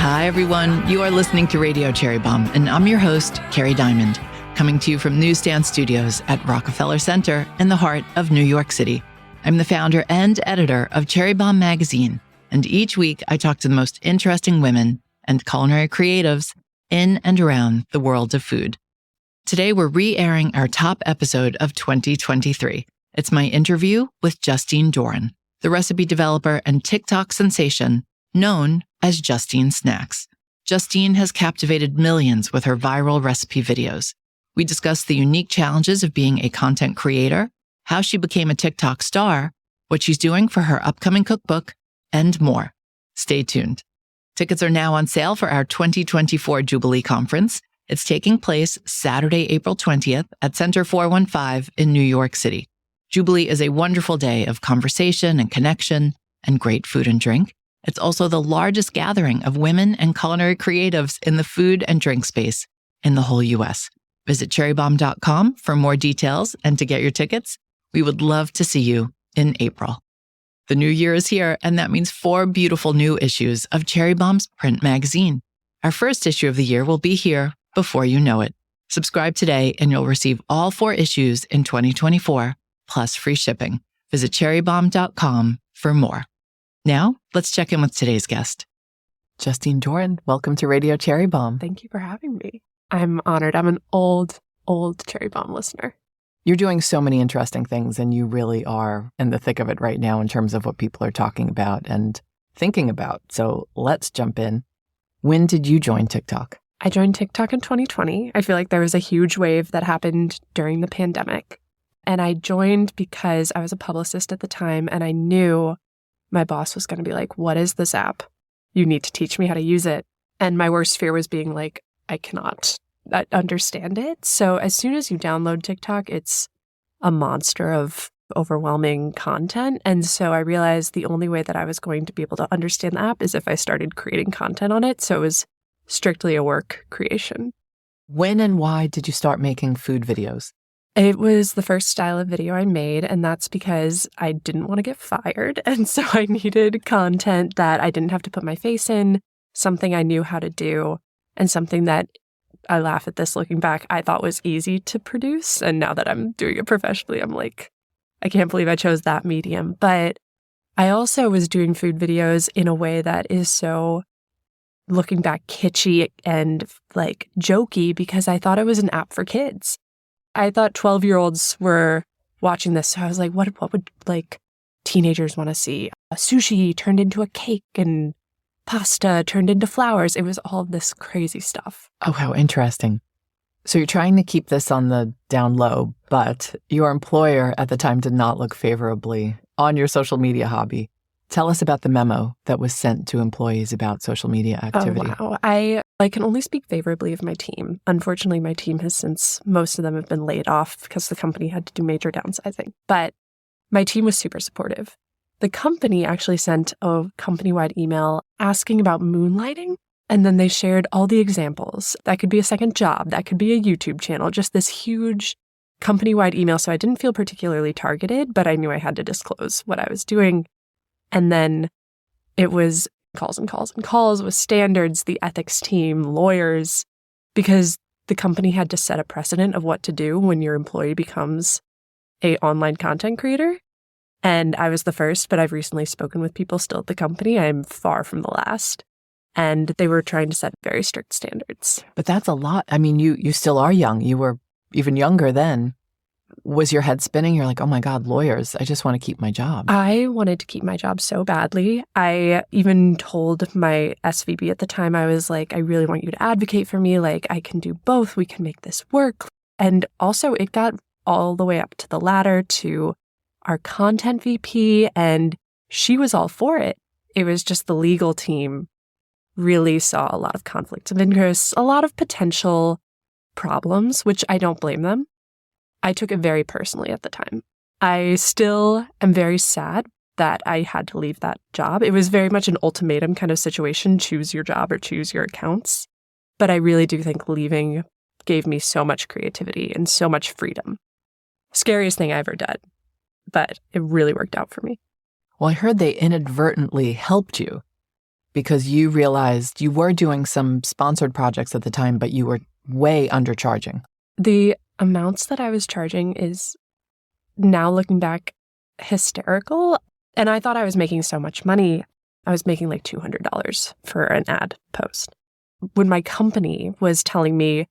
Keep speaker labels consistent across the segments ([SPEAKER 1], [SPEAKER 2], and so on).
[SPEAKER 1] Hi, everyone. You are listening to Radio Cherry Bomb, and I'm your host, Kerry Diamond, coming to you from Newsstand Studios at Rockefeller Center in the heart of New York City. I'm the founder and editor of Cherry Bomb magazine, and each week I talk to the most interesting women and culinary creatives in and around the world of food. Today, we're re-airing our top episode of 2023. It's my interview with Justine Doiron, the recipe developer and TikTok sensation known as Justine Snacks. Justine has captivated millions with her viral recipe videos. We discuss the unique challenges of being a content creator, how she became a TikTok star, what she's doing for her upcoming cookbook, and more. Stay tuned. Tickets are now on sale for our 2024 Jubilee Conference. It's taking place Saturday, April 20th at Center 415 in New York City. Jubilee is a wonderful day of conversation and connection and great food and drink. It's also the largest gathering of women and culinary creatives in the food and drink space in the whole U.S. Visit cherrybomb.com for more details and to get your tickets. We would love to see you in April. The new year is here, and that means 4 beautiful new issues of Cherry Bomb's print magazine. Our first issue of the year will be here before you know it. Subscribe today and you'll receive all 4 issues in 2024, plus free shipping. Visit cherrybomb.com for more. Now, let's check in with today's guest. Justine Doiron, welcome to Radio Cherry Bomb.
[SPEAKER 2] Thank you for having me. I'm honored. I'm an old Cherry Bomb listener.
[SPEAKER 1] You're doing so many interesting things, and you really are in the thick of it right now in terms of what people are talking about and thinking about. So let's jump in. When did you join TikTok?
[SPEAKER 2] I joined TikTok in 2020. I feel like there was a huge wave that happened during the pandemic. And I joined because I was a publicist at the time, and I knew my boss was going to be like, what is this app? You need to teach me how to use it. And my worst fear was being like, I cannot understand it. So as soon as you download TikTok, it's a monster of overwhelming content. And so I realized the only way that I was going to be able to understand the app is if I started creating content on it. So it was strictly a work creation.
[SPEAKER 1] When and why did you start making food videos?
[SPEAKER 2] It was the first style of video I made, and that's because I didn't want to get fired. And so I needed content that I didn't have to put my face in, something I knew how to do, and something that, I laugh at this looking back, I thought was easy to produce. And now that I'm doing it professionally, I'm like, I can't believe I chose that medium. But I also was doing food videos in a way that is so, looking back, kitschy and like jokey, because I thought it was an app for kids. I thought 12-year-olds were watching this. So I was like, what would like teenagers want to see? A sushi turned into a cake and pasta turned into flowers. It was all of this crazy stuff.
[SPEAKER 1] Oh, how interesting. So you're trying to keep this on the down low, but your employer at the time did not look favorably on your social media hobby. Tell us about the memo that was sent to employees about social media activity.
[SPEAKER 2] Oh, wow. I can only speak favorably of my team. Unfortunately, my team has since, most of them have been laid off because the company had to do major downsizing. But my team was super supportive. The company actually sent a company-wide email asking about moonlighting, and then they shared all the examples. That could be a second job. That could be a YouTube channel, just this huge company-wide email. So I didn't feel particularly targeted, but I knew I had to disclose what I was doing. And then it was calls and calls and calls with standards, the ethics team, lawyers, because the company had to set a precedent of what to do when your employee becomes an online content creator. And I was the first, but I've recently spoken with people still at the company. I'm far from the last. And they were trying to set very strict standards.
[SPEAKER 1] But that's a lot. I mean, you still are young. You were even younger then. Was your head spinning? You're like, oh my God, lawyers, I just want to keep my job.
[SPEAKER 2] I wanted to keep my job so badly. I even told my SVP at the time, I was like, I really want you to advocate for me. Like, I can do both. We can make this work. And also it got all the way up to the ladder to our content VP, and she was all for it. It was just the legal team really saw a lot of conflicts of interest, a lot of potential problems, which I don't blame them. I took it very personally at the time. I still am very sad that I had to leave that job. It was very much an ultimatum kind of situation, choose your job or choose your accounts. But I really do think leaving gave me so much creativity and so much freedom. Scariest thing I ever did, but it really worked out for me.
[SPEAKER 1] Well, I heard they inadvertently helped you because you realized you were doing some sponsored projects at the time, but you were way undercharging.
[SPEAKER 2] The amounts that I was charging is, now looking back, hysterical. And I thought I was making so much money. I was making like $200 for an ad post. When my company was telling me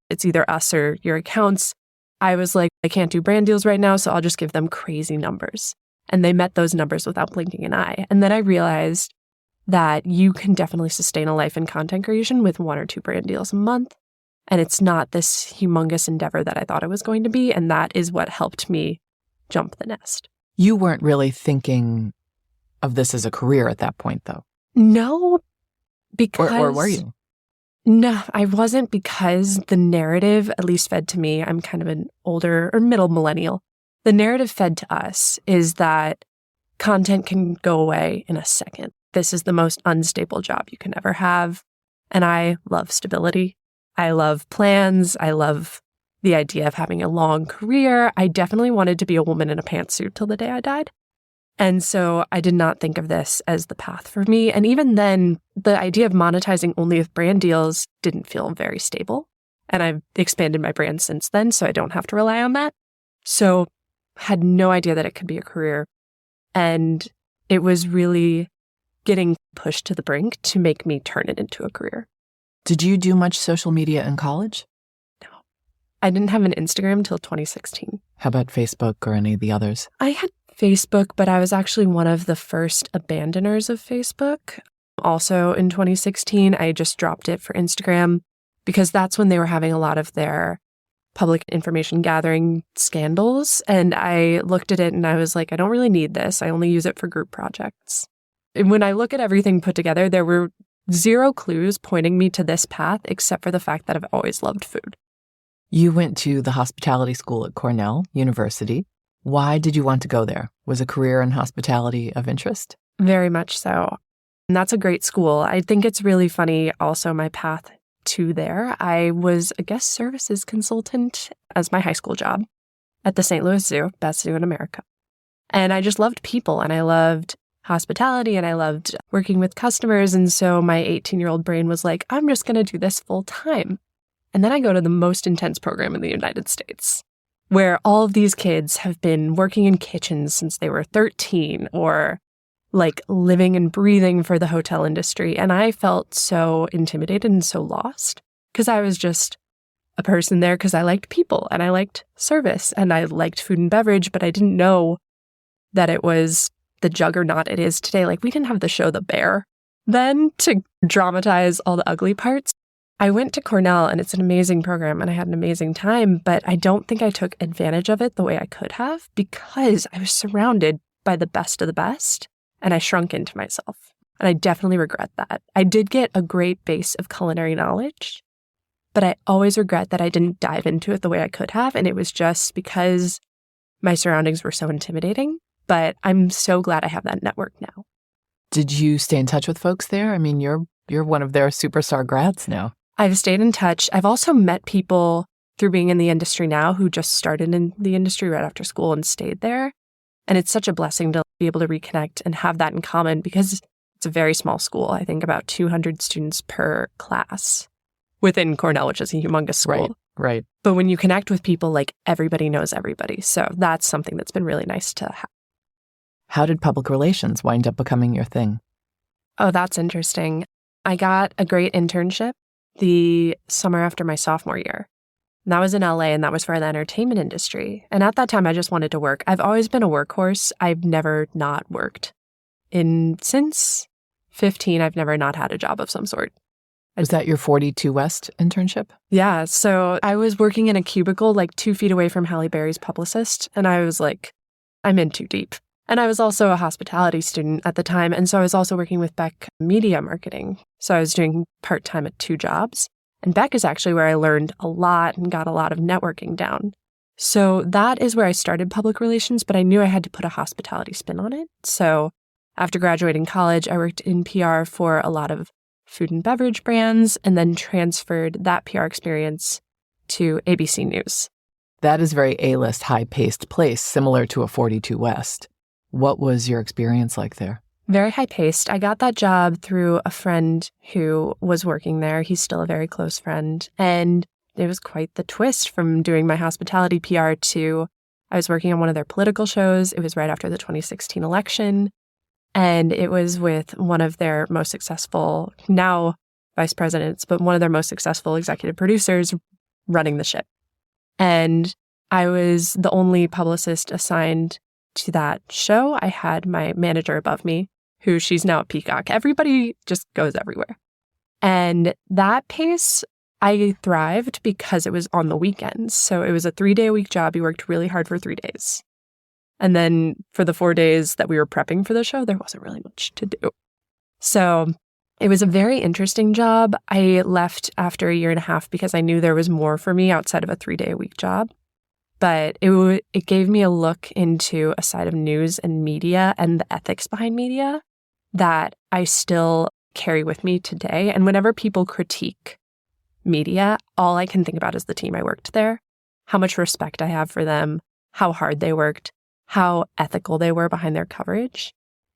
[SPEAKER 2] it's either us or your accounts, I was like, I can't do brand deals right now, so I'll just give them crazy numbers. And they met those numbers without blinking an eye. And then I realized that you can definitely sustain a life in content creation with 1 or 2 brand deals a month. And it's not this humongous endeavor that I thought it was going to be. And that is what helped me jump the nest.
[SPEAKER 1] You weren't really thinking of this as a career at that point, though.
[SPEAKER 2] No, because...
[SPEAKER 1] Or were you?
[SPEAKER 2] No, I wasn't, because the narrative, at least fed to me, I'm kind of an older or middle millennial. The narrative fed to us is that content can go away in a second. This is the most unstable job you can ever have. And I love stability. I love plans. I love the idea of having a long career. I definitely wanted to be a woman in a pantsuit till the day I died. And so I did not think of this as the path for me. And even then, the idea of monetizing only with brand deals didn't feel very stable. And I've expanded my brand since then, so I don't have to rely on that. So had no idea that it could be a career. And it was really getting pushed to the brink to make me turn it into a career.
[SPEAKER 1] Did you do much social media in college?
[SPEAKER 2] No. I didn't have an Instagram until 2016.
[SPEAKER 1] How about Facebook or any of the others?
[SPEAKER 2] I had Facebook, but I was actually one of the first abandoners of Facebook. Also in 2016, I just dropped it for Instagram because that's when they were having a lot of their public information gathering scandals. And I looked at it and I was like, I don't really need this. I only use it for group projects. And when I look at everything put together, there were 0 clues pointing me to this path, except for the fact that I've always loved food.
[SPEAKER 1] You went to the hospitality school at Cornell University. Why did you want to go there? Was a career in hospitality of interest?
[SPEAKER 2] Very much so. And that's a great school. I think it's really funny also my path to there. I was a guest services consultant as my high school job at the St. Louis Zoo, best zoo in America. And I just loved people and I loved hospitality and I loved working with customers. And so my 18-year-old brain was like, I'm just going to do this full time. And then I go to the most intense program in the United States, where all of these kids have been working in kitchens since they were 13 or like living and breathing for the hotel industry. And I felt so intimidated and so lost because I was just a person there because I liked people and I liked service and I liked food and beverage, but I didn't know that it was the juggernaut it is today. Like we didn't have the show The Bear then to dramatize all the ugly parts. I went to Cornell and it's an amazing program and I had an amazing time, but I don't think I took advantage of it the way I could have because I was surrounded by the best of the best and I shrunk into myself. And I definitely regret that. I did get a great base of culinary knowledge, but I always regret that I didn't dive into it the way I could have. And it was just because my surroundings were so intimidating, but I'm so glad I have that network now.
[SPEAKER 1] Did you stay in touch with folks there? I mean, you're one of their superstar grads now.
[SPEAKER 2] I've stayed in touch. I've also met people through being in the industry now who just started in the industry right after school and stayed there. And it's such a blessing to be able to reconnect and have that in common because it's a very small school. I think about 200 students per class within Cornell, which is a humongous school.
[SPEAKER 1] Right.
[SPEAKER 2] But when you connect with people, like everybody knows everybody. So that's something that's been really nice to have.
[SPEAKER 1] How did public relations wind up becoming your thing?
[SPEAKER 2] Oh, that's interesting. I got a great internship the summer after my sophomore year. And that was in LA and that was for the entertainment industry. And at that time, I just wanted to work. I've always been a workhorse. I've never not worked. Since 15, I've never not had a job of some sort.
[SPEAKER 1] Was that your 42 West internship?
[SPEAKER 2] Yeah. So I was working in a cubicle like 2 feet away from Halle Berry's publicist. And I was like, I'm in too deep. And I was also a hospitality student at the time. And so I was also working with Beck Media Marketing. So I was doing part-time at 2 jobs. And Beck is actually where I learned a lot and got a lot of networking down. So that is where I started public relations, but I knew I had to put a hospitality spin on it. So after graduating college, I worked in PR for a lot of food and beverage brands and then transferred that PR experience to ABC News.
[SPEAKER 1] That is very A-list, high-paced place, similar to a 42 West. What was your experience like there?
[SPEAKER 2] Very high-paced. I got that job through a friend who was working there. He's still a very close friend. And it was quite the twist from doing my hospitality PR to I was working on one of their political shows. It was right after the 2016 election. And it was with one of their most successful, now vice presidents, but one of their most successful executive producers running the ship. And I was the only publicist assigned to that show. I had my manager above me, who she's now at Peacock. Everybody just goes everywhere. And that pace, I thrived because it was on the weekends. So it was a 3-day-a-week job. You worked really hard for 3 days. And then for the 4 days that we were prepping for the show, there wasn't really much to do. So it was a very interesting job. I left after a year and a half because I knew there was more for me outside of a 3-day-a-week job. But it gave me a look into a side of news and media and the ethics behind media that I still carry with me today. And whenever people critique media, all I can think about is the team I worked there, how much respect I have for them, how hard they worked, how ethical they were behind their coverage.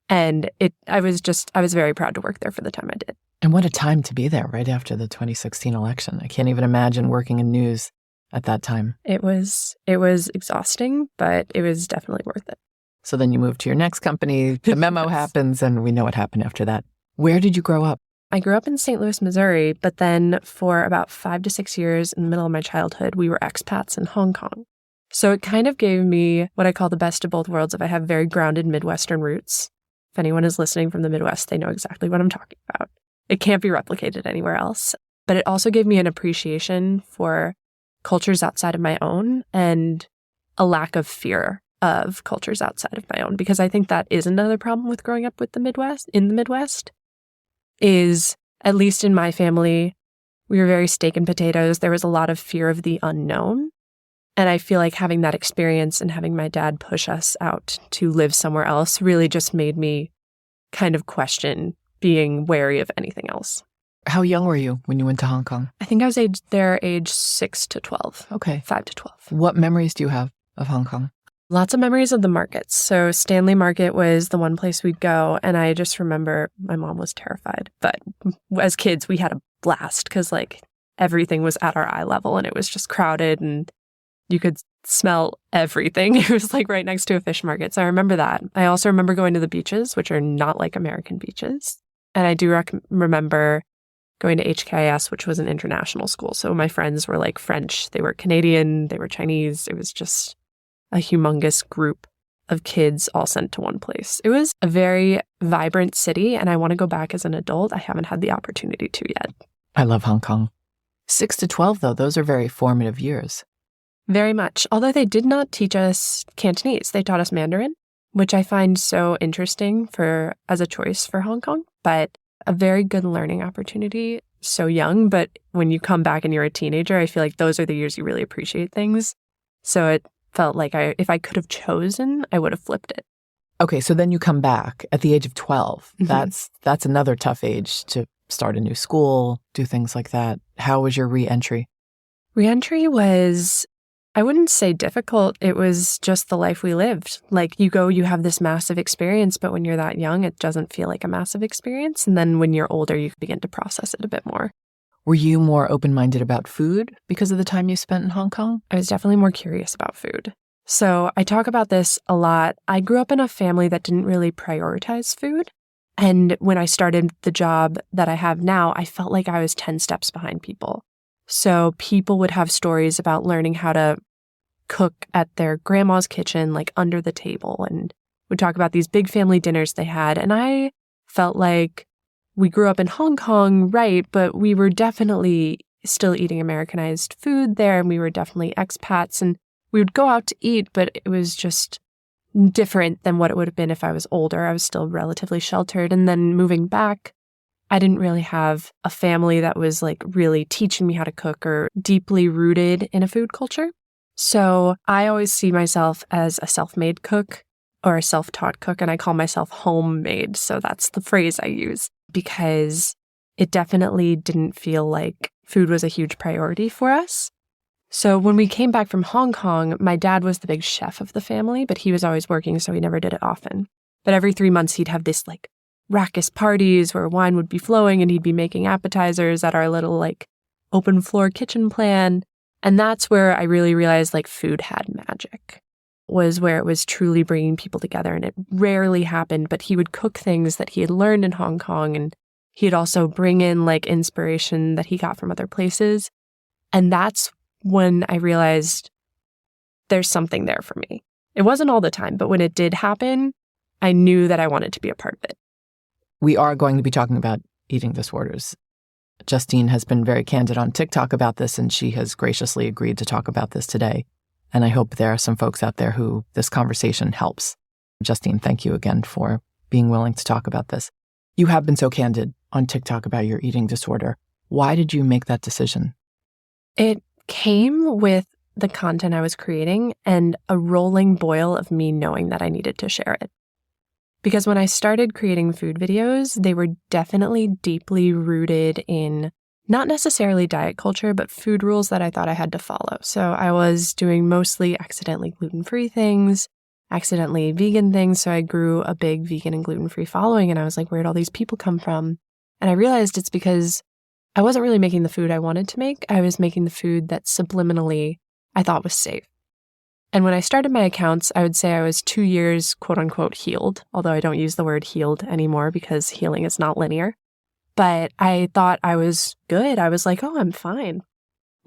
[SPEAKER 2] And I was very proud to work there for the time I did.
[SPEAKER 1] And what a time to be there right after the 2016 election. I can't even imagine working in news at that time.
[SPEAKER 2] It was exhausting, but it was definitely worth it.
[SPEAKER 1] So then you move to your next company, the memo happens, and we know what happened after that. Where did you grow up?
[SPEAKER 2] I grew up in St. Louis, Missouri, but then for about 5 to 6 years in the middle of my childhood, we were expats in Hong Kong. So it kind of gave me what I call the best of both worlds. If I have very grounded Midwestern roots, if anyone is listening from the Midwest, they know exactly what I'm talking about. It can't be replicated anywhere else. But it also gave me an appreciation for cultures outside of my own and a lack of fear of cultures outside of my own, because I think that is another problem with growing up with the Midwest, is, at least in my family, we were very steak and potatoes. There was a lot of fear of the unknown. And I feel like having that experience and having my dad push us out to live somewhere else really just made me kind of question being wary of anything else.
[SPEAKER 1] How young were you when you went to Hong Kong?
[SPEAKER 2] I think I was age 6 to 12.
[SPEAKER 1] Okay.
[SPEAKER 2] 5 to 12.
[SPEAKER 1] What memories do you have of Hong Kong?
[SPEAKER 2] Lots of memories of the markets. So Stanley Market was the one place we'd go. And I just remember my mom was terrified. But as kids, we had a blast because everything was at our eye level and it was just crowded and you could smell everything. It was right next to a fish market. So I remember that. I also remember going to the beaches, which are not like American beaches. And I do remember going to HKIS, which was an international school. So my friends were French. They were Canadian. They were Chinese. It was just a humongous group of kids all sent to one place. It was a very vibrant city, and I want to go back as an adult. I haven't had the opportunity to yet.
[SPEAKER 1] I love Hong Kong. 6 to 12, though, those are very formative years.
[SPEAKER 2] Very much. Although they did not teach us Cantonese. They taught us Mandarin, which I find so interesting as a choice for Hong Kong, but a very good learning opportunity so young. But when you come back and you're a teenager, I feel like those are the years you really appreciate things. So it felt like if I could have chosen, I would have flipped it.
[SPEAKER 1] Okay, so then you come back at the age of 12.
[SPEAKER 2] Mm-hmm.
[SPEAKER 1] That's another tough age to start a new school, do things like that. How was your re-entry?
[SPEAKER 2] Re-entry was, I wouldn't say difficult. It was just the life we lived. You go, you have this massive experience, but when you're that young, it doesn't feel like a massive experience. And then when you're older, you begin to process it a bit more.
[SPEAKER 1] Were you more open-minded about food because of the time you spent in Hong Kong?
[SPEAKER 2] I was definitely more curious about food. So I talk about this a lot. I grew up in a family that didn't really prioritize food. And when I started the job that I have now, I felt like I was 10 steps behind people. So people would have stories about learning how to cook at their grandma's kitchen, under the table, and would talk about these big family dinners they had. And I felt like we grew up in Hong Kong, right, but we were definitely still eating Americanized food there, and we were definitely expats, and we would go out to eat, but it was just different than what it would have been if I was older. I was still relatively sheltered, and then moving back, I didn't really have a family that was really teaching me how to cook or deeply rooted in a food culture. So I always see myself as a self-made cook or a self-taught cook, and I call myself homemade. So that's the phrase I use, because it definitely didn't feel like food was a huge priority for us. So when we came back from Hong Kong, my dad was the big chef of the family, but he was always working, so he never did it often. But every 3 months, he'd have this raucous parties where wine would be flowing and he'd be making appetizers at our little open floor kitchen plan. And that's where I really realized food had magic, was where it was truly bringing people together. And it rarely happened, but he would cook things that he had learned in Hong Kong, and he'd also bring in inspiration that he got from other places. And that's when I realized there's something there for me. It wasn't all the time, but when it did happen, I knew that I wanted to be a part of it.
[SPEAKER 1] We are going to be talking about eating disorders. Justine has been very candid on TikTok about this, and she has graciously agreed to talk about this today. And I hope there are some folks out there who this conversation helps. Justine, thank you again for being willing to talk about this. You have been so candid on TikTok about your eating disorder. Why did you make that decision?
[SPEAKER 2] It came with the content I was creating and a rolling boil of me knowing that I needed to share it. Because when I started creating food videos, they were definitely deeply rooted in not necessarily diet culture, but food rules that I thought I had to follow. So I was doing mostly accidentally gluten-free things, accidentally vegan things. So I grew a big vegan and gluten-free following, and I was like, where'd all these people come from? And I realized it's because I wasn't really making the food I wanted to make. I was making the food that subliminally I thought was safe. And when I started my accounts, I would say I was 2 years, quote unquote, healed, although I don't use the word healed anymore because healing is not linear. But I thought I was good. I was like, oh, I'm fine.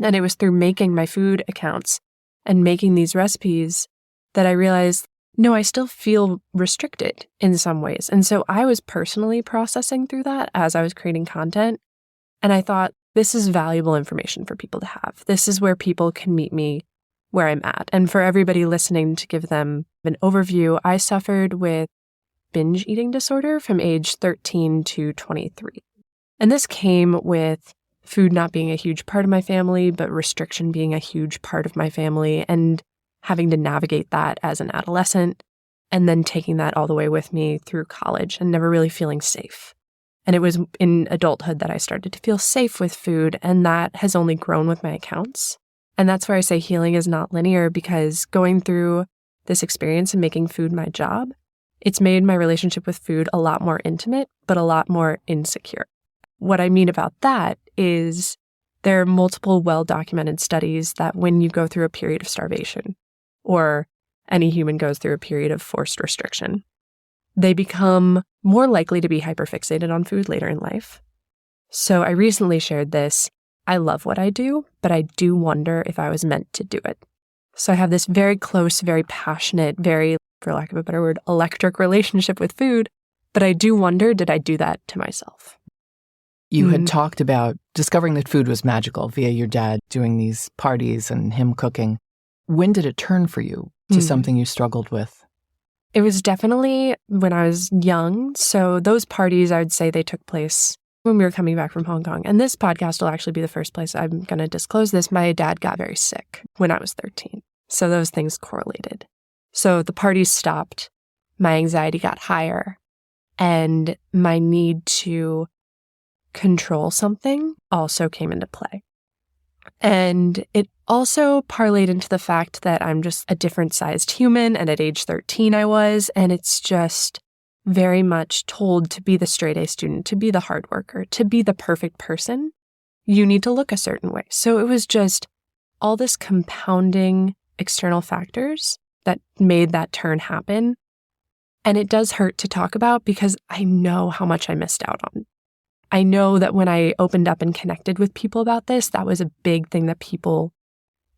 [SPEAKER 2] And it was through making my food accounts and making these recipes that I realized, no, I still feel restricted in some ways. And so I was personally processing through that as I was creating content. And I thought, this is valuable information for people to have. This is where people can meet me where I'm at. And for everybody listening, to give them an overview, I suffered with binge eating disorder from age 13 to 23. And this came with food not being a huge part of my family, but restriction being a huge part of my family, and having to navigate that as an adolescent, and then taking that all the way with me through college and never really feeling safe. And it was in adulthood that I started to feel safe with food, and that has only grown with my accounts. And that's where I say healing is not linear, because going through this experience and making food my job, it's made my relationship with food a lot more intimate, but a lot more insecure. What I mean about that is there are multiple well-documented studies that when you go through a period of starvation, or any human goes through a period of forced restriction, they become more likely to be hyperfixated on food later in life. So I recently shared this. I love what I do, but I do wonder if I was meant to do it. So I have this very close, very passionate, very, for lack of a better word, electric relationship with food. But I do wonder, did I do that to myself?
[SPEAKER 1] You had talked about discovering that food was magical via your dad doing these parties and him cooking. When did it turn for you to something you struggled with?
[SPEAKER 2] It was definitely when I was young. So those parties, I would say they took place when we were coming back from Hong Kong. And this podcast will actually be the first place I'm going to disclose this. My dad got very sick when I was 13. So those things correlated. So the parties stopped. My anxiety got higher. And my need to control something also came into play. And it also parlayed into the fact that I'm just a different sized human. And at age 13 I was. And it's just very much told to be the straight A student, to be the hard worker, to be the perfect person. You need to look a certain way. So it was just all this compounding external factors that made that turn happen. And it does hurt to talk about because I know how much I missed out on. I know that when I opened up and connected with people about this, that was a big thing that people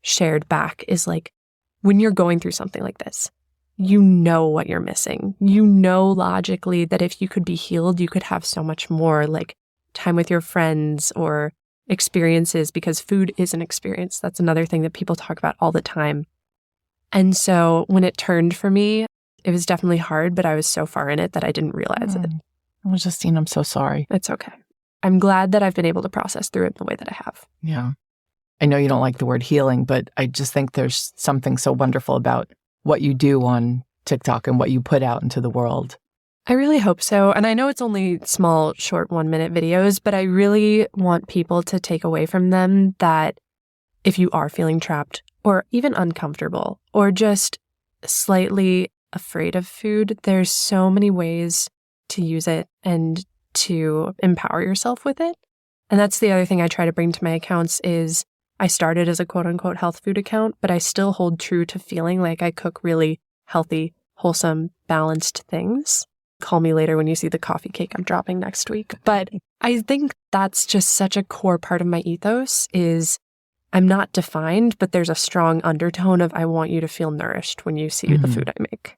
[SPEAKER 2] shared back, is when you're going through something like this, you know what you're missing. You know logically that if you could be healed, you could have so much more, time with your friends or experiences, because food is an experience. That's another thing that people talk about all the time. And so when it turned for me, it was definitely hard, but I was so far in it that I didn't realize it.
[SPEAKER 1] Well, Justine, I'm so sorry.
[SPEAKER 2] It's okay. I'm glad that I've been able to process through it the way that I have.
[SPEAKER 1] Yeah. I know you don't like the word healing, but I just think there's something so wonderful about what you do on TikTok and what you put out into the world.
[SPEAKER 2] I really hope so. And I know it's only small, short 1-minute videos, but I really want people to take away from them that if you are feeling trapped or even uncomfortable or just slightly afraid of food, there's so many ways to use it and to empower yourself with it. And that's the other thing I try to bring to my accounts is I started as a quote unquote health food account, but I still hold true to feeling like I cook really healthy, wholesome, balanced things. Call me later when you see the coffee cake I'm dropping next week. But I think that's just such a core part of my ethos is I'm not defined, but there's a strong undertone of I want you to feel nourished when you see the food I make.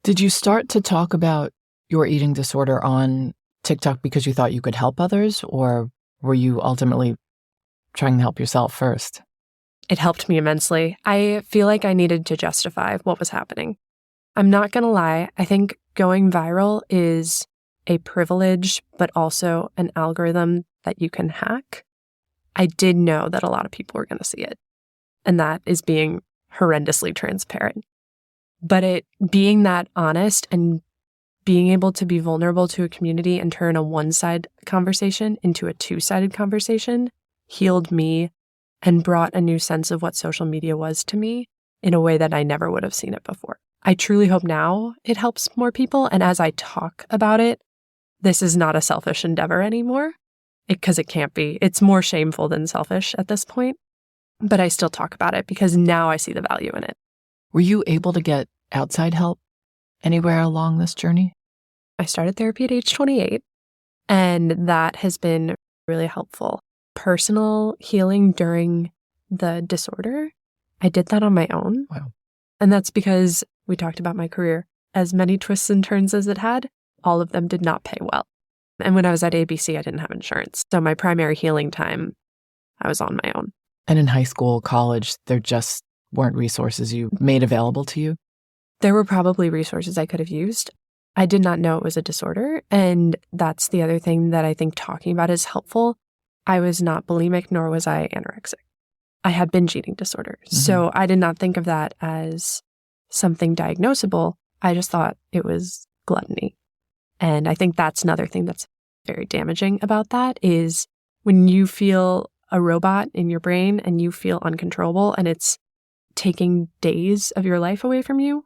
[SPEAKER 1] Did you start to talk about your eating disorder on TikTok because you thought you could help others, or were you ultimately trying to help yourself first?
[SPEAKER 2] It helped me immensely. I feel like I needed to justify what was happening. I'm not going to lie. I think going viral is a privilege, but also an algorithm that you can hack. I did know that a lot of people were going to see it, and that is being horrendously transparent. But it being that honest and being able to be vulnerable to a community and turn a one-sided conversation into a two-sided conversation healed me and brought a new sense of what social media was to me in a way that I never would have seen it before. I truly hope now it helps more people. And as I talk about it, this is not a selfish endeavor anymore, because it can't be. It's more shameful than selfish at this point. But I still talk about it because now I see the value in it.
[SPEAKER 1] Were you able to get outside help anywhere along this journey?
[SPEAKER 2] I started therapy at age 28, and that has been really helpful. Personal healing during the disorder, I did that on my own.
[SPEAKER 1] Wow.
[SPEAKER 2] And that's because we talked about my career. As many twists and turns as it had, all of them did not pay well. And when I was at ABC, I didn't have insurance. So my primary healing time, I was on my own.
[SPEAKER 1] And in high school, college, there just weren't resources you made available to you?
[SPEAKER 2] There were probably resources I could have used. I did not know it was a disorder. And that's the other thing that I think talking about is helpful. I was not bulimic, nor was I anorexic. I had binge eating disorder. So I did not think of that as something diagnosable. I just thought it was gluttony. And I think that's another thing that's very damaging about that is when you feel a robot in your brain and you feel uncontrollable and it's taking days of your life away from you,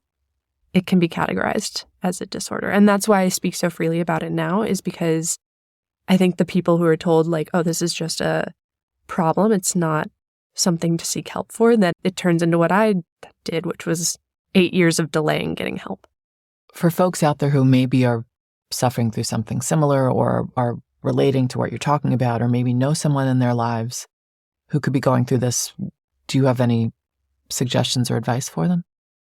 [SPEAKER 2] it can be categorized as a disorder. And that's why I speak so freely about it now, is because I think the people who are told like, oh, this is just a problem, it's not something to seek help for, then it turns into what I did, which was 8 years of delaying getting help.
[SPEAKER 1] For folks out there who maybe are suffering through something similar or are relating to what you're talking about, or maybe know someone in their lives who could be going through this, do you have any suggestions or advice for them?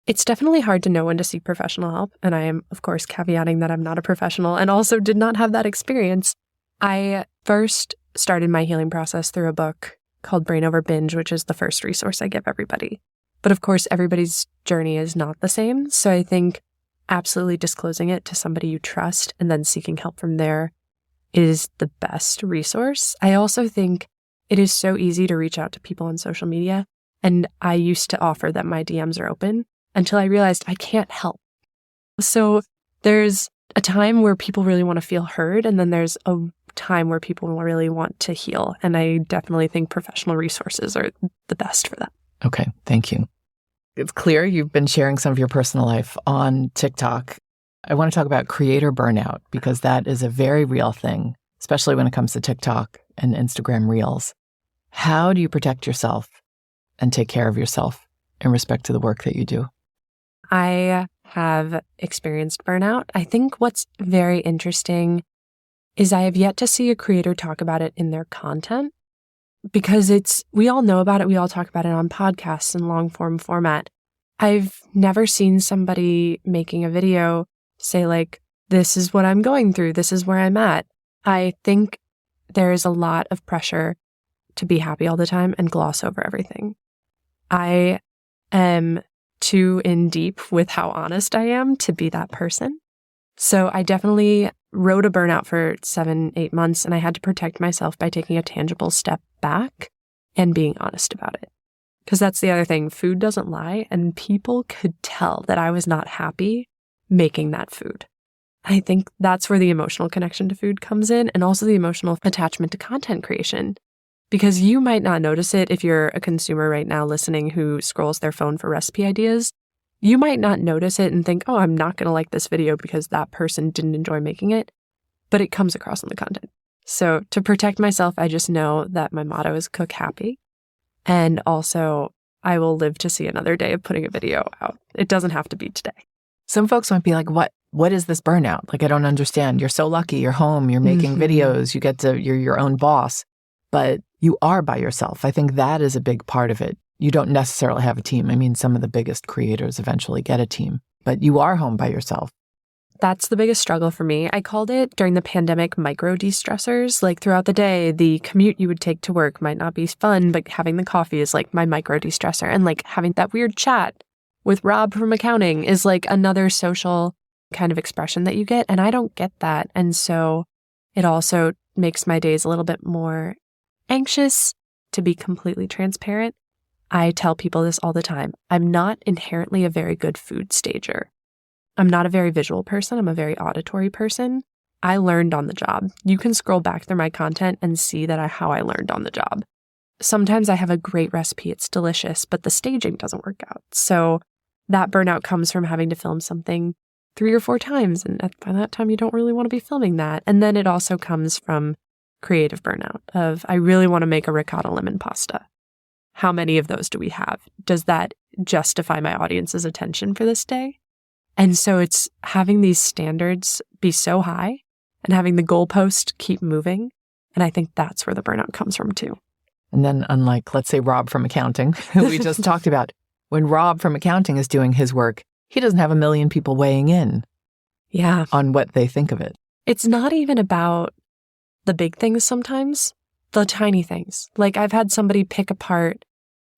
[SPEAKER 2] It's definitely hard to know when to seek professional help. And I am, of course, caveating that I'm not a professional and also did not have that experience. I first started my healing process through a book called Brain Over Binge, which is the first resource I give everybody. But of course, everybody's journey is not the same. So I think absolutely disclosing it to somebody you trust and then seeking help from there is the best resource. I also think it is so easy to reach out to people on social media. And I used to offer that my DMs are open until I realized I can't help. So there's a time where people really want to feel heard, and then there's a time where people really want to heal. And I definitely think professional resources are the best for that.
[SPEAKER 1] Okay, thank you. It's clear you've been sharing some of your personal life on TikTok. I want to talk about creator burnout, because that is a very real thing, especially when it comes to TikTok and Instagram Reels. How do you protect yourself and take care of yourself in respect to the work that you do?
[SPEAKER 2] I have experienced burnout. I think what's very interesting is I have yet to see a creator talk about it in their content, because we all know about it. We all talk about it on podcasts and long form format. I've never seen somebody making a video say like, this is what I'm going through. This is where I'm at. I think there is a lot of pressure to be happy all the time and gloss over everything. I am too in deep with how honest I am to be that person. So I definitely rode a burnout for 7-8 months, and I had to protect myself by taking a tangible step back and being honest about it. Because that's the other thing. Food doesn't lie, and people could tell that I was not happy making that food. I think that's where the emotional connection to food comes in, and also the emotional attachment to content creation. Because you might not notice it if you're a consumer right now listening who scrolls their phone for recipe ideas. You might not notice it and think, oh, I'm not going to like this video because that person didn't enjoy making it, but it comes across in the content. So to protect myself, I just know that my motto is cook happy. And also, I will live to see another day of putting a video out. It doesn't have to be today.
[SPEAKER 1] Some folks might be like, what is this burnout? Like, I don't understand. You're so lucky. You're home. You're making videos. You're your own boss. But you are by yourself. I think that is a big part of it. You don't necessarily have a team. I mean, some of the biggest creators eventually get a team, but you are home by yourself.
[SPEAKER 2] That's the biggest struggle for me. I called it during the pandemic micro de-stressors. Like throughout the day, the commute you would take to work might not be fun, but having the coffee is like my micro de-stressor. And like having that weird chat with Rob from accounting is like another social kind of expression that you get. And I don't get that. And so it also makes my days a little bit more anxious, to be completely transparent. I tell people this all the time. I'm not inherently a very good food stager. I'm not a very visual person. I'm a very auditory person. I learned on the job. You can scroll back through my content and see how I learned on the job. Sometimes I have a great recipe. It's delicious, but the staging doesn't work out. So that burnout comes from having to film something 3 or 4 times. And by that time, you don't really want to be filming that. And then it also comes from creative burnout of, I really want to make a ricotta lemon pasta. How many of those do we have? Does that justify my audience's attention for this day? And so it's having these standards be so high and having the goalpost keep moving. And I think that's where the burnout comes from too.
[SPEAKER 1] And then unlike, let's say, Rob from accounting, who we just talked about, when Rob from accounting is doing his work, he doesn't have a million people weighing in on what they think of it.
[SPEAKER 2] It's not even about the big things sometimes, the tiny things. Like I've had somebody pick apart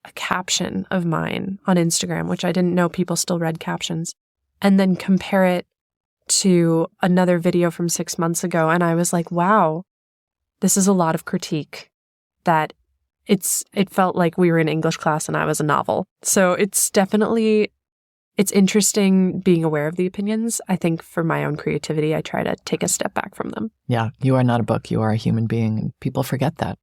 [SPEAKER 2] a caption of mine on Instagram, which I didn't know people still read captions, and then compare it to another video from 6 months ago. And I was like, wow, this is a lot of critique that it felt like we were in English class and I was a novel. So it's interesting being aware of the opinions. I think for my own creativity, I try to take a step back from them.
[SPEAKER 1] Yeah, you are not a book. You are a human being, and people forget that.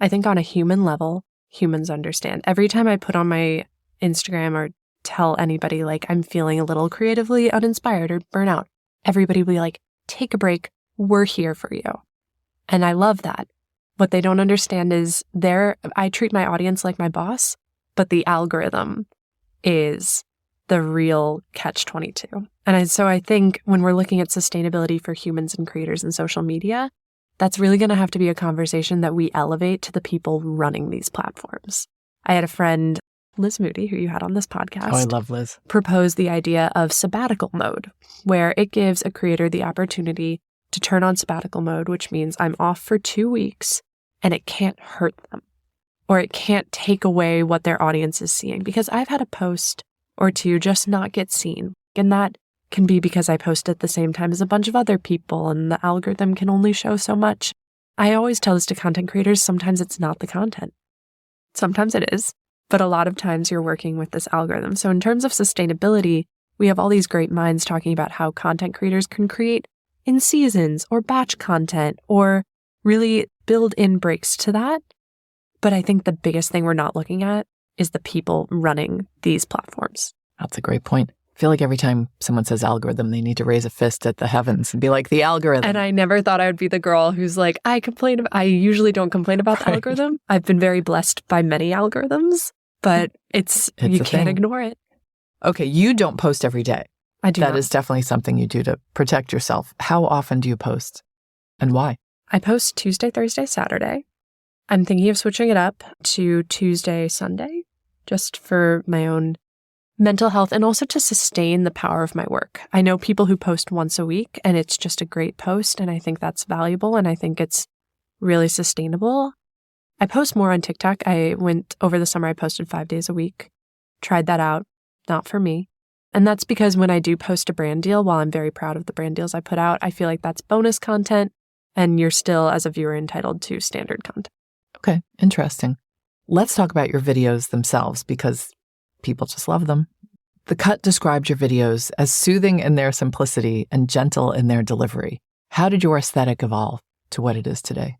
[SPEAKER 2] I think on a human level, humans understand. Every time I put on my Instagram or tell anybody like I'm feeling a little creatively uninspired or burnout, everybody will be like, take a break. We're here for you. And I love that. What they don't understand is I treat my audience like my boss, but the algorithm is the real catch-22. And so I think when we're looking at sustainability for humans and creators in social media, that's really going to have to be a conversation that we elevate to the people running these platforms. I had a friend, Liz Moody, who you had on this podcast.
[SPEAKER 1] Oh, I love Liz.
[SPEAKER 2] Propose the idea of sabbatical mode, where it gives a creator the opportunity to turn on sabbatical mode, which means I'm off for 2 weeks and it can't hurt them or it can't take away what their audience is seeing. Because I've had a post or two just not get seen. And that can be because I post at the same time as a bunch of other people and the algorithm can only show so much. I always tell this to content creators, sometimes it's not the content. Sometimes it is, but a lot of times you're working with this algorithm. So in terms of sustainability, we have all these great minds talking about how content creators can create in seasons or batch content or really build in breaks to that. But I think the biggest thing we're not looking at is the people running these platforms.
[SPEAKER 1] That's a great point. I feel like every time someone says algorithm, they need to raise a fist at the heavens and be like, the algorithm.
[SPEAKER 2] And I never thought I would be the girl who's like, I usually don't complain about the algorithm. I've been very blessed by many algorithms, but you can't ignore it.
[SPEAKER 1] Okay, you don't post every day.
[SPEAKER 2] I do
[SPEAKER 1] That
[SPEAKER 2] not.
[SPEAKER 1] is definitely something you do to protect yourself. How often do you post and why?
[SPEAKER 2] I post Tuesday, Thursday, Saturday. I'm thinking of switching it up to Tuesday, Sunday, just for my own mental health and also to sustain the power of my work. I know people who post once a week and it's just a great post and I think that's valuable and I think it's really sustainable. I post more on TikTok. Over the summer, I posted 5 days a week. Tried that out. Not for me. And that's because when I do post a brand deal, while I'm very proud of the brand deals I put out, I feel like that's bonus content and you're still, as a viewer, entitled to standard content.
[SPEAKER 1] Okay, interesting. Let's talk about your videos themselves because people just love them. The Cut described your videos as soothing in their simplicity and gentle in their delivery. How did your aesthetic evolve to what it is today?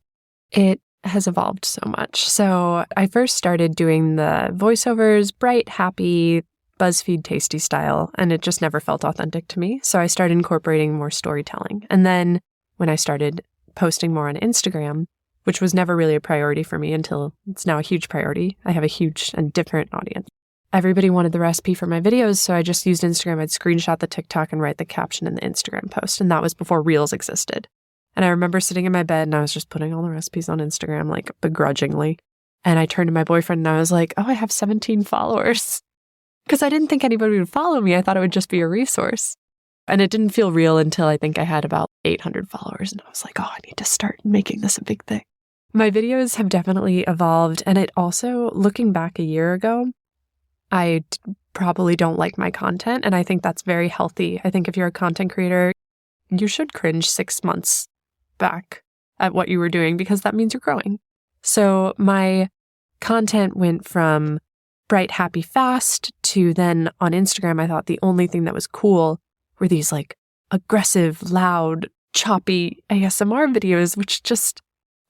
[SPEAKER 2] It has evolved so much. So I first started doing the voiceovers, bright, happy, BuzzFeed tasty style, and it just never felt authentic to me. So I started incorporating more storytelling. And then when I started posting more on Instagram, which was never really a priority for me until it's now a huge priority, I have a huge and different audience. Everybody wanted the recipe for my videos, so I just used Instagram. I'd screenshot the TikTok and write the caption in the Instagram post, and that was before Reels existed. And I remember sitting in my bed and I was just putting all the recipes on Instagram, like begrudgingly. And I turned to my boyfriend and I was like, oh, I have 17 followers. Because I didn't think anybody would follow me. I thought it would just be a resource. And it didn't feel real until I think I had about 800 followers. And I was like, oh, I need to start making this a big thing. My videos have definitely evolved. And it also, looking back a year ago, I probably don't like my content. And I think that's very healthy. I think if you're a content creator, you should cringe 6 months back at what you were doing because that means you're growing. So my content went from bright, happy, fast to then on Instagram, I thought the only thing that was cool were these like aggressive, loud, choppy ASMR videos, which just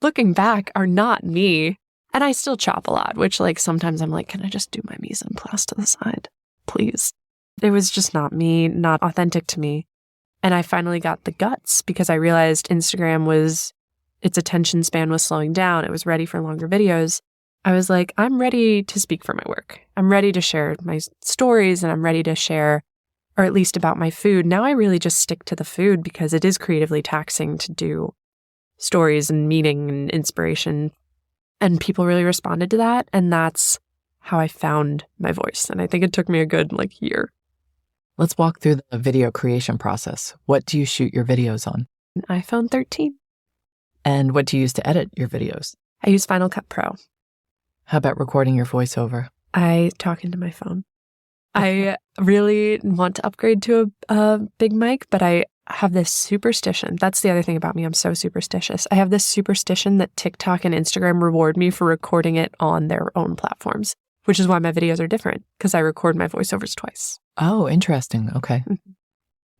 [SPEAKER 2] looking back are not me. And I still chop a lot, which like sometimes I'm like, can I just do my mise en place to the side, please? It was just not me, not authentic to me. And I finally got the guts because I realized Instagram its attention span was slowing down. It was ready for longer videos. I was like, I'm ready to speak for my work. I'm ready to share my stories and I'm ready to share, or at least about my food. Now I really just stick to the food because it is creatively taxing to do stories and meaning and inspiration. And people really responded to that. And that's how I found my voice. And I think it took me a good year.
[SPEAKER 1] Let's walk through the video creation process. What do you shoot your videos on?
[SPEAKER 2] An iPhone 13.
[SPEAKER 1] And what do you use to edit your videos?
[SPEAKER 2] I use Final Cut Pro.
[SPEAKER 1] How about recording your voiceover?
[SPEAKER 2] I talk into my phone. I really want to upgrade to a big mic, but I have this superstition. That's the other thing about me. I'm so superstitious. I have this superstition that TikTok and Instagram reward me for recording it on their own platforms, which is why my videos are different because I record my voiceovers twice.
[SPEAKER 1] Oh, interesting. Okay. Mm-hmm.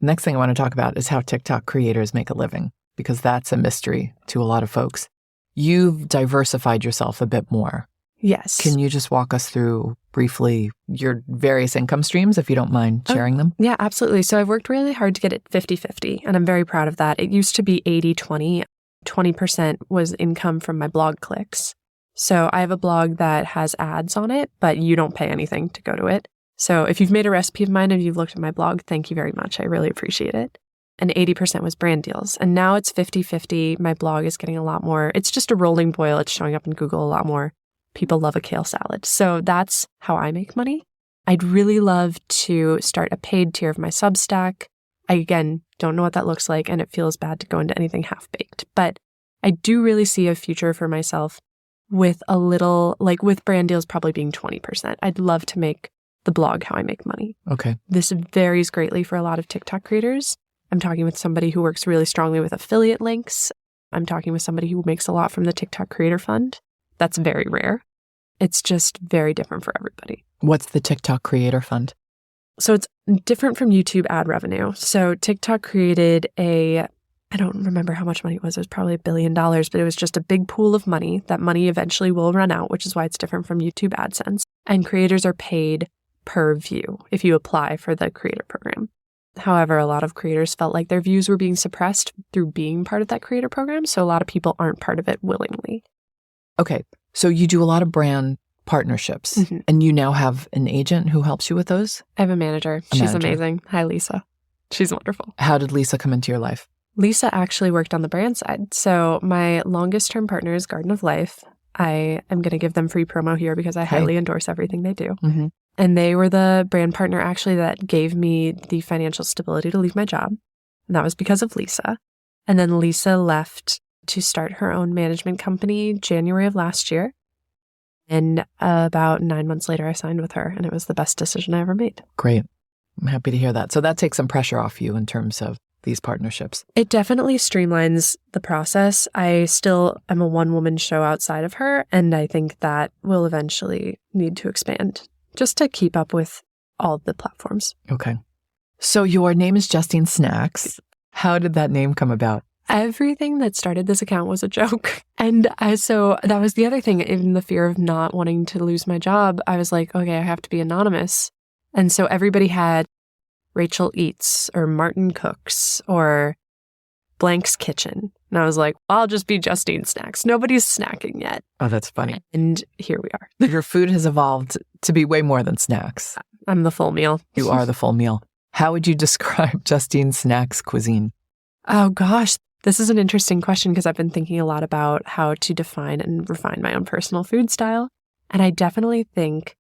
[SPEAKER 1] Next thing I want to talk about is how TikTok creators make a living, because that's a mystery to a lot of folks. You've diversified yourself a bit more.
[SPEAKER 2] Yes.
[SPEAKER 1] Can you just walk us through briefly your various income streams, if you don't mind sharing them?
[SPEAKER 2] Yeah, absolutely. So I've worked really hard to get it 50-50, and I'm very proud of that. It used to be 80-20. 20% was income from my blog clicks. So I have a blog that has ads on it, but you don't pay anything to go to it. So if you've made a recipe of mine and you've looked at my blog, thank you very much. I really appreciate it. And 80% was brand deals. And now it's 50-50. My blog is getting a lot more. It's just a rolling boil. It's showing up in Google a lot more. People love a kale salad. So that's how I make money. I'd really love to start a paid tier of my Substack. I, again, don't know what that looks like, and it feels bad to go into anything half-baked. But I do really see a future for myself with a little, with brand deals probably being 20%. I'd love to make the blog how I make money.
[SPEAKER 1] Okay.
[SPEAKER 2] This varies greatly for a lot of TikTok creators. I'm talking with somebody who works really strongly with affiliate links. I'm talking with somebody who makes a lot from the TikTok Creator Fund. That's very rare. It's just very different for everybody.
[SPEAKER 1] What's the TikTok Creator Fund?
[SPEAKER 2] So it's different from YouTube ad revenue. So TikTok created I don't remember how much money it was. It was probably $1 billion, but it was just a big pool of money. That money eventually will run out, which is why it's different from YouTube AdSense. And creators are paid per view if you apply for the creator program. However, a lot of creators felt like their views were being suppressed through being part of that creator program. So a lot of people aren't part of it willingly.
[SPEAKER 1] Okay. So you do a lot of brand partnerships, mm-hmm. and you now have an agent who helps you with those?
[SPEAKER 2] I have a manager. She's amazing. Hi, Lisa. She's wonderful.
[SPEAKER 1] How did Lisa come into your life?
[SPEAKER 2] Lisa actually worked on the brand side. So my longest term partner is Garden of Life. I am going to give them free promo here because I highly endorse everything they do. Mm-hmm. And they were the brand partner actually that gave me the financial stability to leave my job. And that was because of Lisa. And then Lisa left to start her own management company January of last year. And about 9 months later, I signed with her, and it was the best decision I ever made.
[SPEAKER 1] Great. I'm happy to hear that. So that takes some pressure off you in terms of these partnerships.
[SPEAKER 2] It definitely streamlines the process. I still am a one-woman show outside of her, and I think that will eventually need to expand just to keep up with all of the platforms.
[SPEAKER 1] Okay. So your name is Justine Snacks. How did that name come about?
[SPEAKER 2] Everything that started this account was a joke. And so that was the other thing, even the fear of not wanting to lose my job. I was like, okay, I have to be anonymous. And so everybody had Rachel Eats or Martin Cooks or Blank's Kitchen. And I was like, I'll just be Justine Snacks. Nobody's snacking yet.
[SPEAKER 3] Oh, that's funny.
[SPEAKER 2] And here we are.
[SPEAKER 3] Your food has evolved to be way more than snacks.
[SPEAKER 2] I'm the full meal.
[SPEAKER 3] You are the full meal. How would you describe Justine Snacks cuisine?
[SPEAKER 2] Oh, gosh. This is an interesting question because I've been thinking a lot about how to define and refine my own personal food style. And I definitely think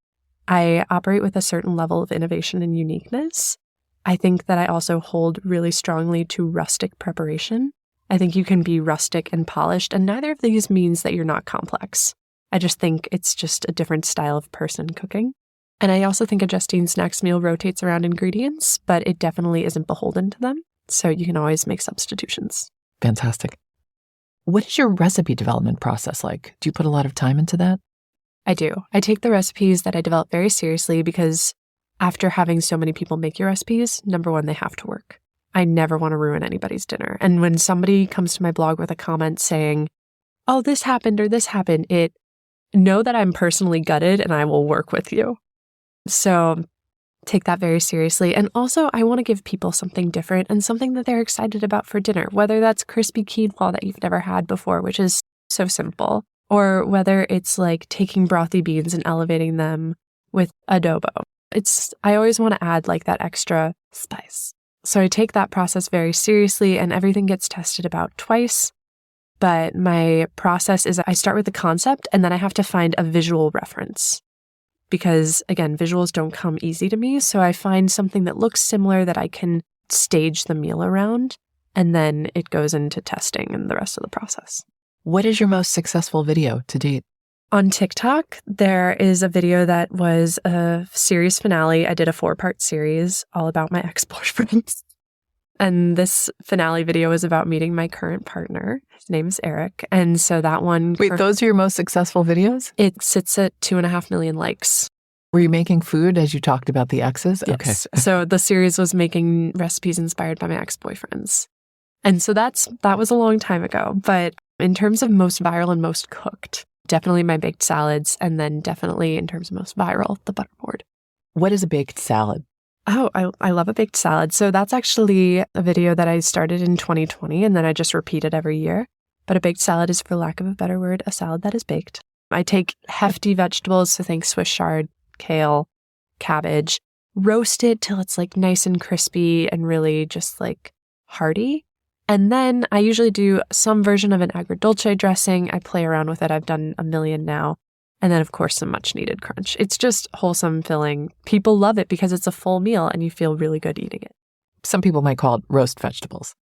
[SPEAKER 2] I operate with a certain level of innovation and uniqueness. I think that I also hold really strongly to rustic preparation. I think you can be rustic and polished, and neither of these means that you're not complex. I just think it's just a different style of person cooking. And I also think a Justine Snacks meal rotates around ingredients, but it definitely isn't beholden to them. So you can always make substitutions.
[SPEAKER 3] Fantastic. What is your recipe development process like? Do you put a lot of time into that?
[SPEAKER 2] I do. I take the recipes that I develop very seriously because after having so many people make your recipes, number one, they have to work. I never want to ruin anybody's dinner. And when somebody comes to my blog with a comment saying, oh, this happened or this happened, know that I'm personally gutted and I will work with you. So take that very seriously. And also, I want to give people something different and something that they're excited about for dinner, whether that's crispy quinoa that you've never had before, which is so simple, or whether it's like taking brothy beans and elevating them with adobo. I always want to add like that extra spice. So I take that process very seriously and everything gets tested about twice. But my process is I start with the concept and then I have to find a visual reference. Because again, visuals don't come easy to me. So I find something that looks similar that I can stage the meal around. And then it goes into testing and the rest of the process.
[SPEAKER 3] What is your most successful video to date?
[SPEAKER 2] On TikTok, there is a video that was a series finale. I did a 4-part series all about my ex-boyfriends. And this finale video is about meeting my current partner. His name is Eric. And so that one...
[SPEAKER 3] Wait, those are your most successful videos?
[SPEAKER 2] It sits at 2.5 million likes.
[SPEAKER 3] Were you making food as you talked about the exes?
[SPEAKER 2] Yes.
[SPEAKER 3] Okay.
[SPEAKER 2] So the series was making recipes inspired by my ex-boyfriends. And so that was a long time ago. But in terms of most viral and most cooked, definitely my baked salads, and then definitely in terms of most viral, the butterboard.
[SPEAKER 3] What is a baked salad?
[SPEAKER 2] Oh, I love a baked salad. So that's actually a video that I started in 2020, and then I just repeat it every year. But a baked salad is, for lack of a better word, a salad that is baked. I take hefty vegetables, so think Swiss chard, kale, cabbage, roast it till it's like nice and crispy and really just like hearty. And then I usually do some version of an agrodolce dressing. I play around with it. I've done a million now. And then, of course, some much needed crunch. It's just wholesome, filling. People love it because it's a full meal and you feel really good eating it.
[SPEAKER 3] Some people might call it roast vegetables.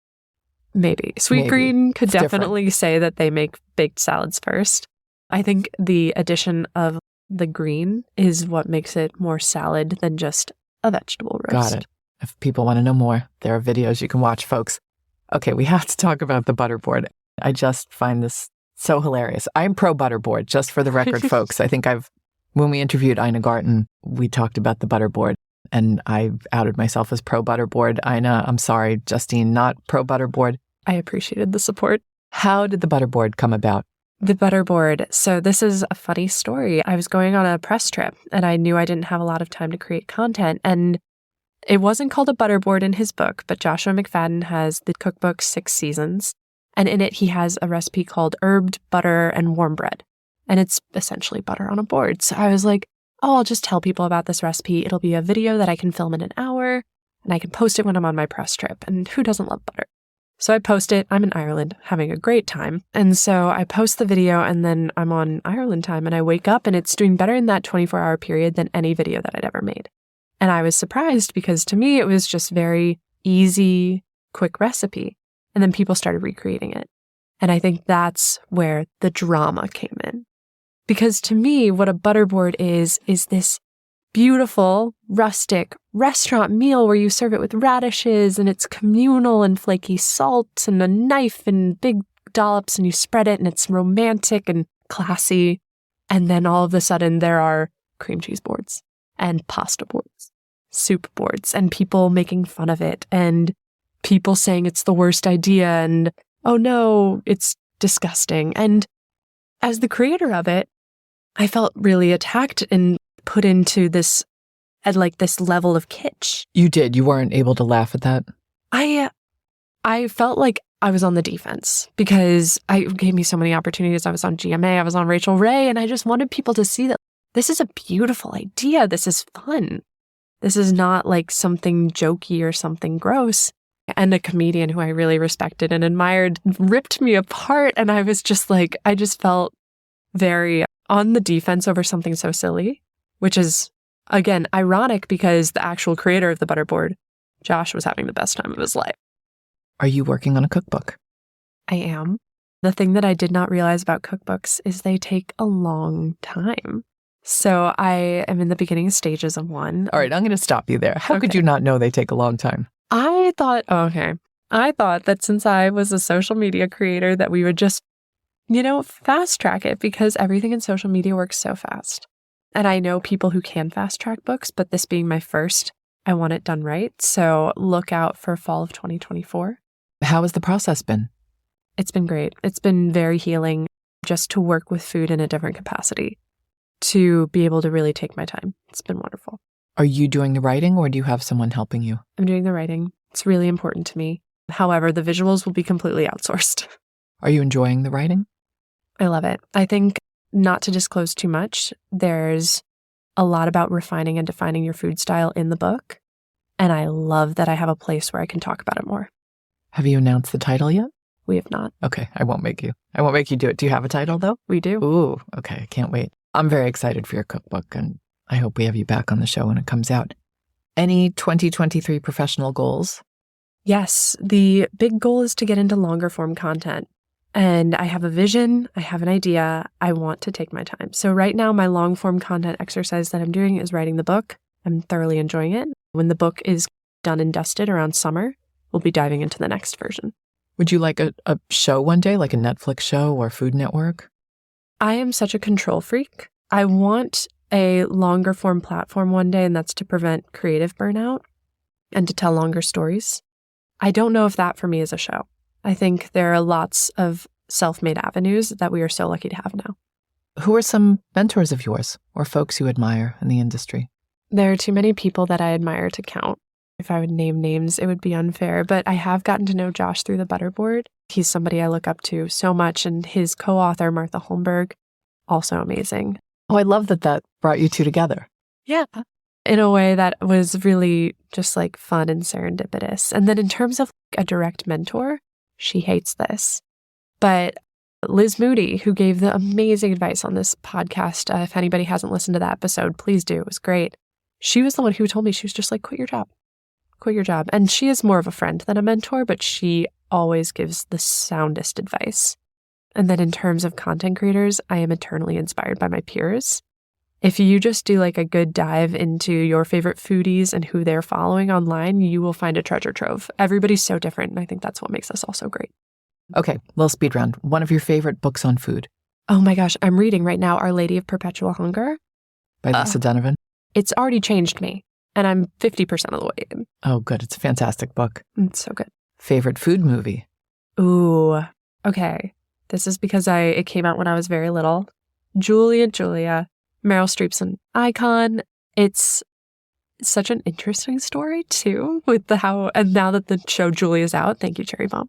[SPEAKER 2] Maybe. Sweet Green could definitely say that they make baked salads first. I think the addition of the green is what makes it more salad than just a vegetable roast.
[SPEAKER 3] Got it. If people want to know more, there are videos you can watch, folks. Okay, we have to talk about the butterboard. I just find this so hilarious. I'm pro butterboard, just for the record, folks. I think when we interviewed Ina Garten, we talked about the butterboard, and I outed myself as pro butterboard. Ina, I'm sorry, Justine, not pro butterboard.
[SPEAKER 2] I appreciated the support.
[SPEAKER 3] How did the butterboard come about?
[SPEAKER 2] The butterboard. So this is a funny story. I was going on a press trip, and I knew I didn't have a lot of time to create content, and it wasn't called a butterboard in his book, but Joshua McFadden has the cookbook 6 Seasons. And in it, he has a recipe called herbed butter and warm bread. And it's essentially butter on a board. So I was like, oh, I'll just tell people about this recipe. It'll be a video that I can film in an hour and I can post it when I'm on my press trip. And who doesn't love butter? So I post it. I'm in Ireland having a great time. And so I post the video and then I'm on Ireland time and I wake up and it's doing better in that 24-hour period than any video that I'd ever made. And I was surprised because to me, it was just very easy, quick recipe. And then people started recreating it. And I think that's where the drama came in. Because to me, what a butterboard is this beautiful, rustic restaurant meal where you serve it with radishes and it's communal and flaky salt and a knife and big dollops and you spread it and it's romantic and classy. And then all of a sudden there are cream cheese boards and pasta boards, soup boards, and people making fun of it and people saying it's the worst idea and, oh no, it's disgusting. And as the creator of it, I felt really attacked and put into this at like this level of kitsch.
[SPEAKER 3] You did. You weren't able to laugh at that?
[SPEAKER 2] I felt like I was on the defense because it gave me so many opportunities. I was on GMA, I was on Rachel Ray, and I just wanted people to see that this is a beautiful idea. This is fun. This is not like something jokey or something gross. And a comedian who I really respected and admired ripped me apart. And I was just like, I just felt very on the defense over something so silly, which is, again, ironic because the actual creator of the butterboard, Josh, was having the best time of his life.
[SPEAKER 3] Are you working on a cookbook?
[SPEAKER 2] I am. The thing that I did not realize about cookbooks is they take a long time. So I am in the beginning stages of one.
[SPEAKER 3] All right, I'm going to stop you there. How could you not know they take a long time?
[SPEAKER 2] I thought that since I was a social media creator that we would just, fast track it because everything in social media works so fast. And I know people who can fast track books, but this being my first, I want it done right. So look out for fall of 2024.
[SPEAKER 3] How has the process been?
[SPEAKER 2] It's been great. It's been very healing just to work with food in a different capacity, to be able to really take my time. It's been wonderful.
[SPEAKER 3] Are you doing the writing or do you have someone helping you?
[SPEAKER 2] I'm doing the writing. It's really important to me. However, the visuals will be completely outsourced.
[SPEAKER 3] Are you enjoying the writing?
[SPEAKER 2] I love it. I think, not to disclose too much, there's a lot about refining and defining your food style in the book. And I love that I have a place where I can talk about it more.
[SPEAKER 3] Have you announced the title yet?
[SPEAKER 2] We have not.
[SPEAKER 3] Okay, I won't make you do it. Do you have a title though?
[SPEAKER 2] We do.
[SPEAKER 3] Ooh, okay, I can't wait. I'm very excited for your cookbook and I hope we have you back on the show when it comes out. Any 2023 professional goals?
[SPEAKER 2] Yes, the big goal is to get into longer form content. And I have a vision, I have an idea, I want to take my time. So right now, my long form content exercise that I'm doing is writing the book. I'm thoroughly enjoying it. When the book is done and dusted around summer, we'll be diving into the next version.
[SPEAKER 3] Would you like a show one day, like a Netflix show or Food Network?
[SPEAKER 2] I am such a control freak. I want a longer form platform one day, and that's to prevent creative burnout and to tell longer stories. I don't know if that for me is a show. I think there are lots of self-made avenues that we are so lucky to have now.
[SPEAKER 3] Who are some mentors of yours or folks you admire in the industry?
[SPEAKER 2] There are too many people that I admire to count. If I would name names, it would be unfair, but I have gotten to know Josh through the butterboard. He's somebody I look up to so much, and his co-author, Martha Holmberg, also amazing.
[SPEAKER 3] Oh, I love that brought you two together.
[SPEAKER 2] Yeah. In a way that was really just like fun and serendipitous. And then in terms of a direct mentor, she hates this. But Liz Moody, who gave the amazing advice on this podcast, if anybody hasn't listened to that episode, please do. It was great. She was the one who told me, she was just like, quit your job. Quit your job. And she is more of a friend than a mentor, but she always gives the soundest advice. And then in terms of content creators, I am eternally inspired by my peers. If you just do like a good dive into your favorite foodies and who they're following online, you will find a treasure trove. Everybody's so different, and I think that's what makes us all so great.
[SPEAKER 3] Okay, little speed round. One of your favorite books on food?
[SPEAKER 2] Oh my gosh, I'm reading right now Our Lady of Perpetual Hunger.
[SPEAKER 3] By Lisa Donovan?
[SPEAKER 2] It's already changed me, and I'm 50% of the way in.
[SPEAKER 3] Oh, good. It's a fantastic book.
[SPEAKER 2] It's so good.
[SPEAKER 3] Favorite food movie?
[SPEAKER 2] Ooh, okay. This is because it came out when I was very little. Julie and Julia. Meryl Streep's an icon. It's such an interesting story, too, with and now that the show Julie is out, thank you, Cherry Bomb.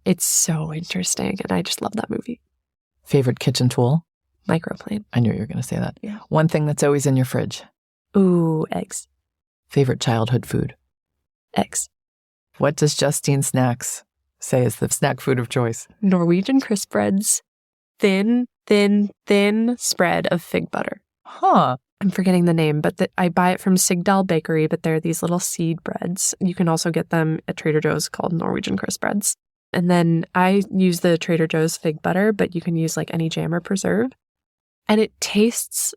[SPEAKER 2] It's so interesting, and I just love that movie.
[SPEAKER 3] Favorite kitchen tool?
[SPEAKER 2] Microplane.
[SPEAKER 3] I knew you were going to say that.
[SPEAKER 2] Yeah.
[SPEAKER 3] One thing that's always in your fridge?
[SPEAKER 2] Ooh, eggs.
[SPEAKER 3] Favorite childhood food?
[SPEAKER 2] Eggs.
[SPEAKER 3] What does Justine Snacks say is the snack food of choice?
[SPEAKER 2] Norwegian crisp breads. Thin spread of fig butter.
[SPEAKER 3] Huh.
[SPEAKER 2] I'm forgetting the name, but I buy it from Sigdal Bakery, but they're these little seed breads. You can also get them at Trader Joe's called Norwegian crisp breads. And then I use the Trader Joe's fig butter, but you can use like any jam or preserve. And it tastes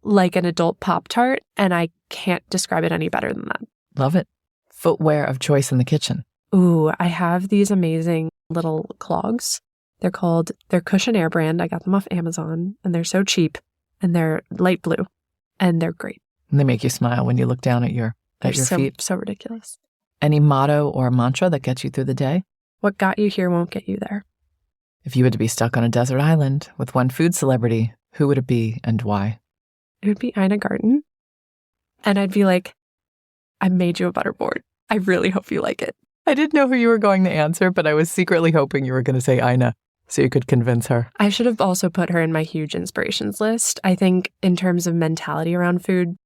[SPEAKER 2] like an adult Pop-Tart, and I can't describe it any better than that.
[SPEAKER 3] Love it. Footwear of choice in the kitchen?
[SPEAKER 2] Ooh, I have these amazing little clogs. They're Cushion Air brand. I got them off Amazon, and they're so cheap, and they're light blue, and they're great.
[SPEAKER 3] And they make you smile when you look down at your feet.
[SPEAKER 2] So ridiculous.
[SPEAKER 3] Any motto or mantra that gets you through the day?
[SPEAKER 2] What got you here won't get you there.
[SPEAKER 3] If you had to be stuck on a desert island with one food celebrity, who would it be and why?
[SPEAKER 2] It would be Ina Garten. And I'd be like, I made you a butterboard. I really hope you like it.
[SPEAKER 3] I didn't know who you were going to answer, but I was secretly hoping you were going to say Ina so you could convince her.
[SPEAKER 2] I should have also put her in my huge inspirations list. I think in terms of mentality around food,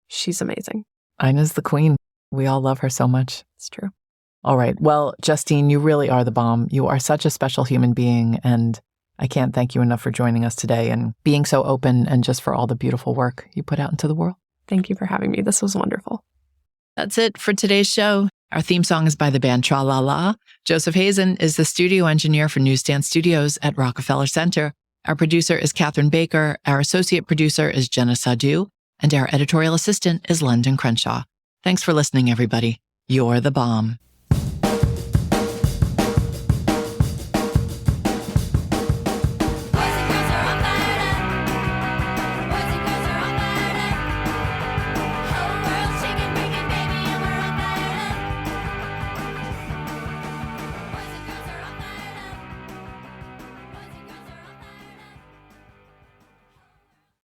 [SPEAKER 2] she's amazing.
[SPEAKER 3] Ina's the queen. We all love her so much.
[SPEAKER 2] It's true.
[SPEAKER 3] All right. Well, Justine, you really are the bomb. You are such a special human being, and I can't thank you enough for joining us today and being so open and just for all the beautiful work you put out into the world.
[SPEAKER 2] Thank you for having me. This was wonderful.
[SPEAKER 1] That's it for today's show. Our theme song is by the band Tra La La. Joseph Hazen is the studio engineer for Newsstand Studios at Rockefeller Center. Our producer is Catherine Baker. Our associate producer is Jenna Sadhu. And our editorial assistant is London Crenshaw. Thanks for listening, everybody. You're the bomb.